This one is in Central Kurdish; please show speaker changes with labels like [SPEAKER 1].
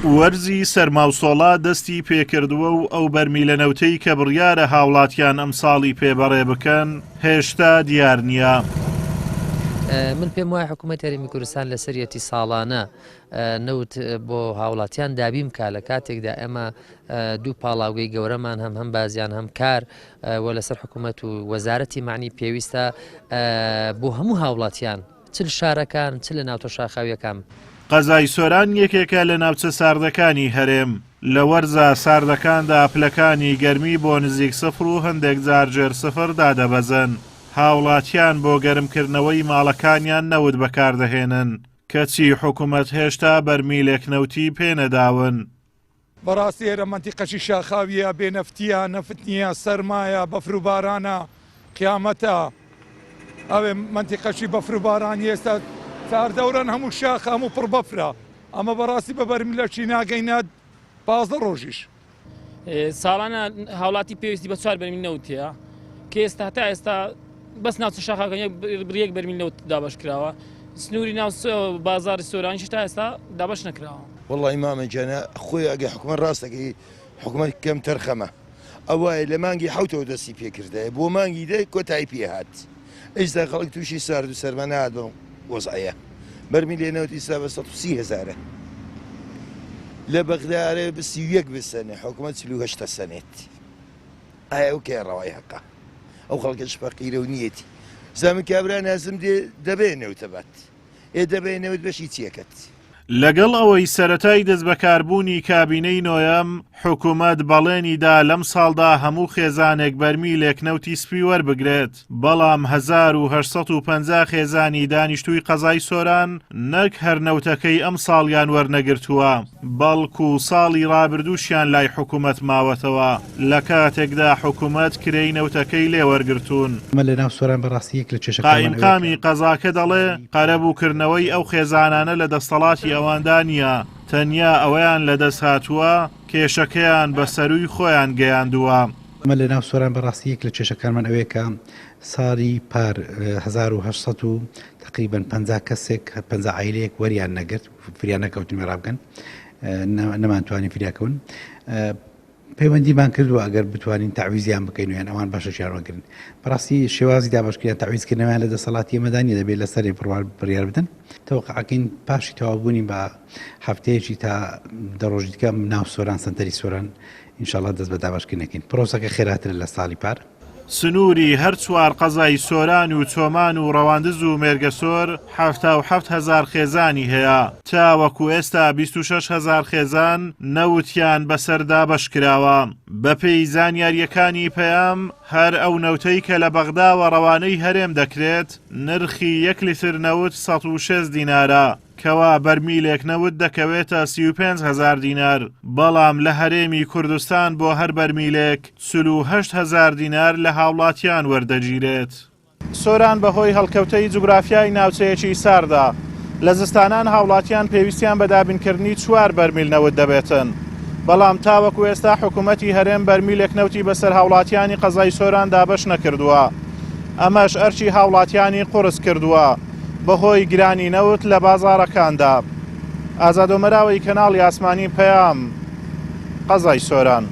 [SPEAKER 1] وەرزی سەرماوسۆڵا دەستی پێکردووە و ئەو بەرمیلە نەوتەی کە بڕیارە هاوڵاتیان ئەم ساڵی پێبەڕێ بکەن هێشتا دیار نییە.
[SPEAKER 2] من پێم وایە حکوومەت هەرێمی کوردستان لە سەرەتی ساڵانە نەوت بۆ هاوڵاتیان دابیم کا لە کاتێکدا ئێمە دوو پاڵاوگەی گەورەمان هەم بازیان هەم کار وە لەسەر حکوومەت و وەزارەتی معنی پێویستە بۆ هەموو هاوڵاتیان چل شارەکان چ لە ناوتە شاخاویەکان.
[SPEAKER 1] قەزای سۆران یەکێکە لە ناوچە ساردەکانی هەرێم. لە وەرزە ساردەکاندا پلەکانی گەرمی بۆ نزیک سفر و هەندێک جار ژێر سفر دادەبەزن. هاوڵاتیان بۆ گەرمکردنەوەی ماڵەکانیان نەوت بەکاردەهێنن کەچی حکوومەت هێشتا بەرمیلێک نەوتی پێنەداون.
[SPEAKER 3] بەڕاستی ئێرە مەنتیقەشی شاخاویە بێنەفتیە نەفتنیە سەرمایە بەفر و بارانە قیامەتە ئەوێ مەنتیقەشی بەفر و بارانی ئێستا چاردەوران هەموو شاخ هەموو پڕ بەفرە ئەمە بەڕاستی بە بەرمیلەکی ناگەینات 15 ڕۆژیش.
[SPEAKER 4] ساڵانە هاوڵاتی پێویستی بە 4 بەرمیل نەوتەیە کە ئێستا تا ئێستا بەس ناوچە شاخەکە یەک بەرمیل نەوت دابش کراوە. سنووری ناو بازاری سۆرانیش تا ئێستا دابش نەکراوە.
[SPEAKER 5] والله ئیمامە جانە خۆی ئەگە حکوومەت ڕاستەکەی حکوومەت کەم تەرخەمە ئەوە لە مانگی حوتەوە دەستی پێکردە بۆ مانگی دەی کۆتایی پێهات ئێستا خەڵک تووشی سارد و سەرمە نهات بە وەزعەیە بەرمیل لێنەوت ئیستا بە 130,000 لە بەغدارێ بە 31 بسەنێ حکوومەت 48 سەنێت ئایا ئەو کێ ڕەوای حەقا ئەو خەڵکەش فەقیرە و نیەتی زامن کابرا نازم دەبێ نەوتە بات دەبێ نەوت بەشی چیەکەت.
[SPEAKER 1] لەگەڵ ئەوەی سەرەتای دەستبەکاربوونی کابینەی نۆیەم حکوومەت بەڵێنیدا لەم ساڵدا هەموو خێزانێک بەرمیلێک نەوتی سپی وەربگرێت بەڵام 1850 خێزانی دانیشتووی قەزای سۆران نەک هەر نەوتەکەی ئەم ساڵیان وەرنەگرتووە بەڵکو ساڵی ڕابردووشیان لای حکوومەت ماوەتەوە لە کاتێکدا حکوومەت کرێی نەوتەکەی لێوەرگرتوون.
[SPEAKER 6] لە ناو سۆران بەڕاستیەک لە
[SPEAKER 1] قائیمقامی قەزاکە دەڵێ قەرەبووکردنەوەی ئەو خێزانانە لە دەسەڵاتی ئەواندا نییە تەنیا ئەوەیان لەدەست هاتووە کێشەکەیان بە سەروی خۆیان گەیاندووە.
[SPEAKER 6] ئەمە لە ناو سۆران بەڕاستیەک لە کێشەکانمان ئەوەیە کە ساڵی پار 1800 و تقریبا 50 کەسێک 50 عیلەیەک وەریان نەگرت فریان نەکەوتن مێڕابگەن نەمانتوانین فریاکەون پەیوەندیمان کردووە ئەگەر بتوانین تەعویزیان بکەین ویان ئەوان باشەشیان وەگرن بەڕاستی شێوازی دابشکریان تەعویزکردنەوەیان لە دەسەڵاتی ئێمەدانی دەبێت لە سەرێ بڕیار بدەن تەوقعەکەین پاشی تەواوبوونی بە هەفتەیەکی تا دەڕۆژی دیکە ناو سۆران سنتەری سۆران ئینشاڵڵا دەست بە دابشکردنەکەین پرۆسەکە خێراترە لە ساڵی پار.
[SPEAKER 1] سنووری هەر چوار قەزای سۆران و چۆمان و ڕەواندز و مێرگەسۆر 77,000 خێزانی هەیە تاوەکو ئێستا 26,000 خێزان نەوتیان بەسەردا بەشکراوە. بەپێی زانیاریەکانی پەیام هەر ئەو نەوتەی کە لە بەغدا و ڕەوانەی هەرێم دەکرێت نرخی 1 لیتر نەوت 106 دینارە کەوا بەرمیلێک نەوت دەکەوێتە 35,000 دینار بەڵام لە هەرێمی کوردستان بۆ هەر بەرمیلێک 48,000 دینار لە هاوڵاتیان وەردەگیرێت. سۆران بەهۆی هەڵکەوتەی جوگرافیای ناوچەیەکی ساردا لە زستانان هاوڵاتیان پێویستیان بە دابینکردنی 4 بەرمیل نەوت دەبێتن بەڵام تاوەکو ئێستا حکوومەتی هەرێم بەرمیلێک نەوتی بەسەر هاوڵاتیانی قەزای سۆران دابەش نەکردووە ئەمەش ئەرچی هاوڵاتیانی قورس کردووە بەهۆی گرانی نەوت لە بازاڕەکاندا. ئازاد و مەراوی کەناڵی ئاسمانی پەیام قەزای سۆران.